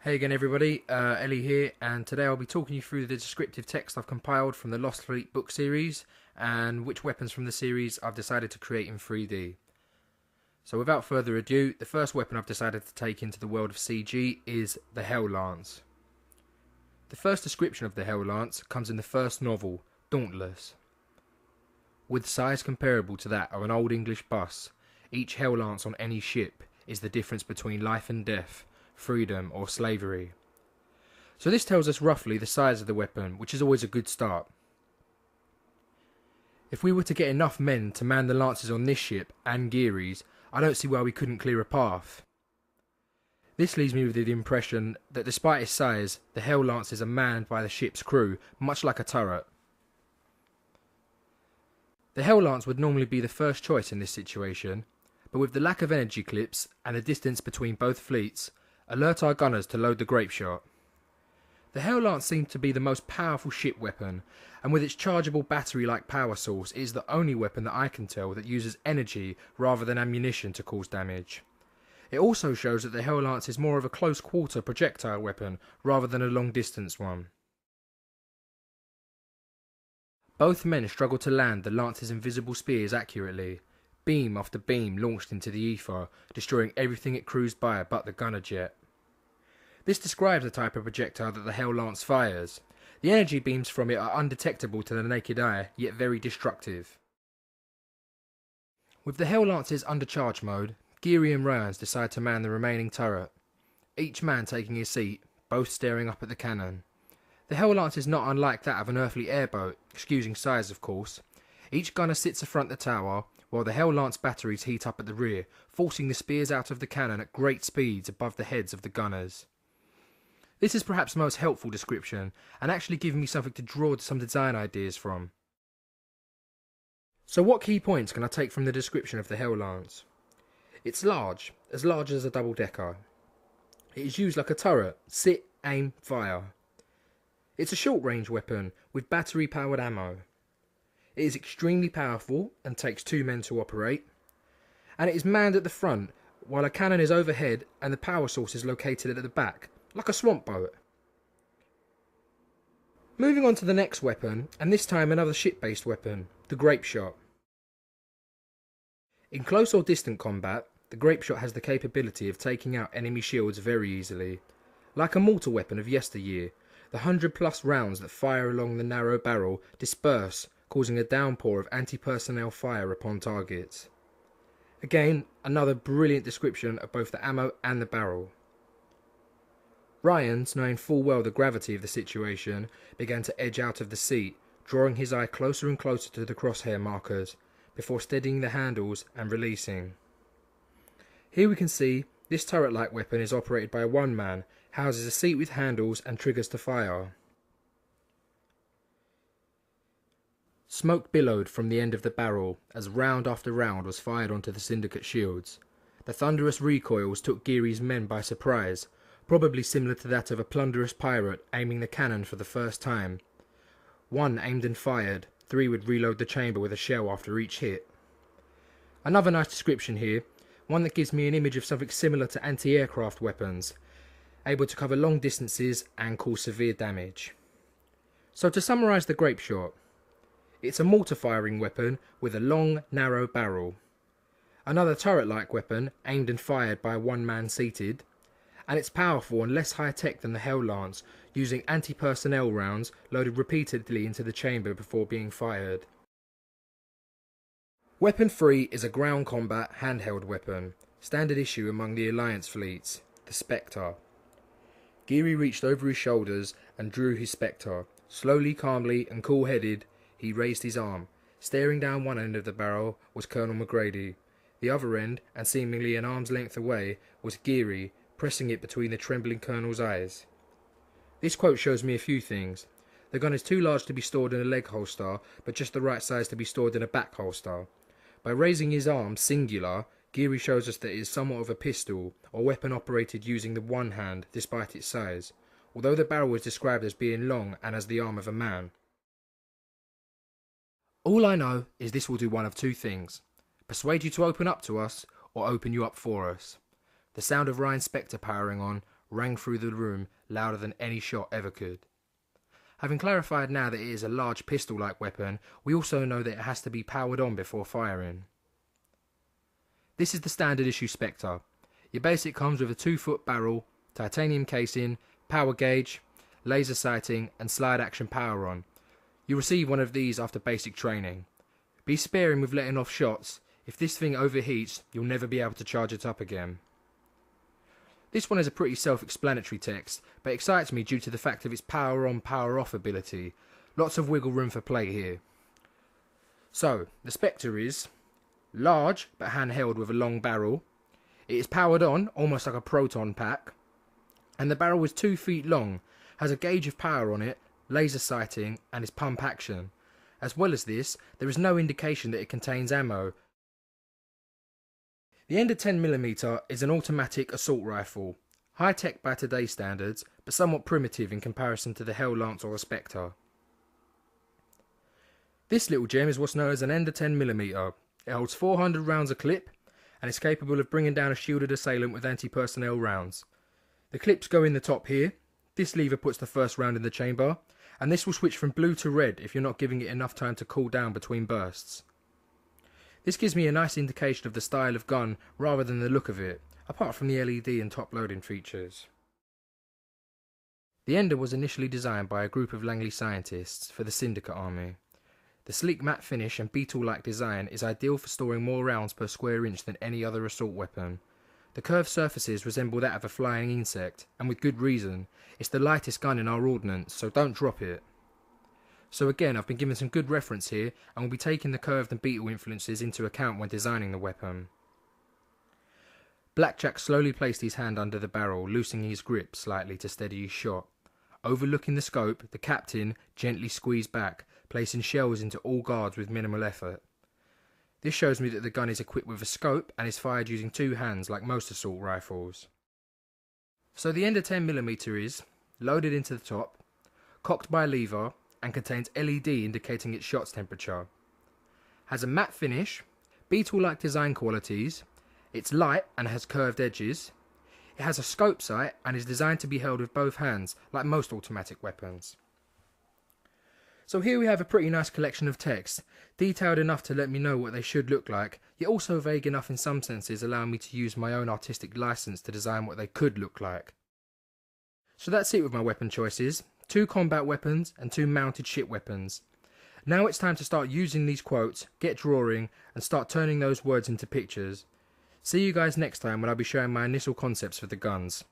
Hey again everybody, Ellie here, and today I'll be talking you through the descriptive text I've compiled from the Lost Fleet book series and which weapons from the series I've decided to create in 3D. So without further ado, the first weapon I've decided to take into the world of CG is the Hell Lance. The first description of the Hell Lance comes in the first novel, Dauntless. With size comparable to that of an old English bus, each Hell Lance on any ship is the difference between life and death, freedom or slavery. So this tells us roughly the size of the weapon, which is always a good start. If we were to get enough men to man the lances on this ship and Geary's, I don't see why we couldn't clear a path. This leaves me with the impression that despite its size, the Hell Lances are manned by the ship's crew, much like a turret. The Hell Lance would normally be the first choice in this situation, but with the lack of energy clips and the distance between both fleets, alert our gunners to load the grape shot. The Hell Lance seems to be the most powerful ship weapon, and with its chargeable battery-like power source, it is the only weapon that I can tell that uses energy rather than ammunition to cause damage. It also shows that the Hell Lance is more of a close-quarter projectile weapon rather than a long-distance one. Both men struggle to land the Lance's invisible spears accurately, beam after beam launched into the ether, destroying everything it cruised by but the gunner jet. This describes the type of projectile that the Hell Lance fires. The energy beams from it are undetectable to the naked eye, yet very destructive. With the Hell Lance's undercharge mode, Geary and Ryans decide to man the remaining turret, each man taking his seat, both staring up at the cannon. The Hell Lance is not unlike that of an earthly airboat, excusing size of course. Each gunner sits afront the tower, while the Hell Lance batteries heat up at the rear, forcing the spears out of the cannon at great speeds above the heads of the gunners. This is perhaps the most helpful description, and actually giving me something to draw some design ideas from. So what key points can I take from the description of the Hell Lance? It's large as a double-decker. It is used like a turret, sit, aim, fire. It's a short-range weapon with battery-powered ammo. It is extremely powerful and takes 2 men to operate. And it is manned at the front, while a cannon is overhead and the power source is located at the back, like a swamp boat. Moving on to the next weapon, and this time another ship-based weapon, the grape shot. In close or distant combat, the grape shot has the capability of taking out enemy shields very easily. Like a mortar weapon of yesteryear, the 100+ rounds that fire along the narrow barrel disperse, causing a downpour of anti-personnel fire upon targets. Again, another brilliant description of both the ammo and the barrel. Ryans, knowing full well the gravity of the situation, began to edge out of the seat, drawing his eye closer and closer to the crosshair markers, before steadying the handles and releasing. Here we can see this turret-like weapon is operated by one man, houses a seat with handles and triggers to fire. Smoke billowed from the end of the barrel as round after round was fired onto the Syndicate shields. The thunderous recoils took Geary's men by surprise, probably similar to that of a plunderous pirate aiming the cannon for the first time. 1 aimed and fired, 3 would reload the chamber with a shell after each hit. Another nice description here, one that gives me an image of something similar to anti-aircraft weapons, able to cover long distances and cause severe damage. So to summarise the grape shot, it's a mortar firing weapon with a long, narrow barrel. Another turret-like weapon, aimed and fired by one man seated. And it's powerful and less high-tech than the Hell Lance, using anti-personnel rounds loaded repeatedly into the chamber before being fired. Weapon 3 is a ground combat handheld weapon, standard issue among the Alliance fleets, the Spectre. Geary reached over his shoulders and drew his Spectre. Slowly, calmly and cool-headed, he raised his arm. Staring down one end of the barrel was Colonel McGrady. The other end, and seemingly an arm's length away, was Geary, pressing it between the trembling Colonel's eyes. This quote shows me a few things. The gun is too large to be stored in a leg holster, but just the right size to be stored in a back holster. By raising his arm singular, Geary shows us that it is somewhat of a pistol, or weapon operated using the one hand despite its size, although the barrel is described as being long and as the arm of a man. All I know is this will do one of 2 things: persuade you to open up to us, or open you up for us. The sound of Ryan's Spectre powering on, rang through the room louder than any shot ever could. Having clarified now that it is a large pistol-like weapon, we also know that it has to be powered on before firing. This is the standard issue Spectre. Your basic comes with a 2-foot barrel, titanium casing, power gauge, laser sighting and slide action power on. You receive one of these after basic training. Be sparing with letting off shots. If this thing overheats, you'll never be able to charge it up again. This one is a pretty self-explanatory text, but excites me due to the fact of its power on, power off ability. Lots of wiggle room for play here. So, the Spectre is large but handheld with a long barrel. It is powered on, almost like a proton pack. And the barrel is 2 feet long, has a gauge of power on it, laser sighting and is pump action. As well as this, there is no indication that it contains ammo. The Ender 10mm is an automatic assault rifle, high-tech by today's standards, but somewhat primitive in comparison to the Hell Lance or the Spectre. This little gem is what's known as an Ender 10mm. It holds 400 rounds of clip, and is capable of bringing down a shielded assailant with anti-personnel rounds. The clips go in the top here, this lever puts the first round in the chamber, and this will switch from blue to red if you're not giving it enough time to cool down between bursts. This gives me a nice indication of the style of gun rather than the look of it, apart from the LED and top loading features. The Ender was initially designed by a group of Langley scientists for the Syndicate Army. The sleek matte finish and beetle-like design is ideal for storing more rounds per square inch than any other assault weapon. The curved surfaces resemble that of a flying insect, and with good reason. It's the lightest gun in our ordnance, so don't drop it. So again, I've been given some good reference here, and will be taking the curved and beetle influences into account when designing the weapon. Blackjack slowly placed his hand under the barrel, loosening his grip slightly to steady his shot. Overlooking the scope, the captain gently squeezed back, placing shells into all guards with minimal effort. This shows me that the gun is equipped with a scope and is fired using 2 hands like most assault rifles. So the Ender 10mm is loaded into the top, cocked by a lever, and contains LED indicating its shots temperature. Has a matte finish, beetle-like design qualities, it's light and has curved edges. It has a scope sight and is designed to be held with both hands like most automatic weapons. So here we have a pretty nice collection of text, detailed enough to let me know what they should look like, yet also vague enough in some senses, allowing me to use my own artistic license to design what they could look like. So that's it with my weapon choices, 2 combat weapons and 2 mounted ship weapons. Now it's time to start using these quotes, get drawing, and start turning those words into pictures. See you guys next time when I'll be showing my initial concepts for the guns.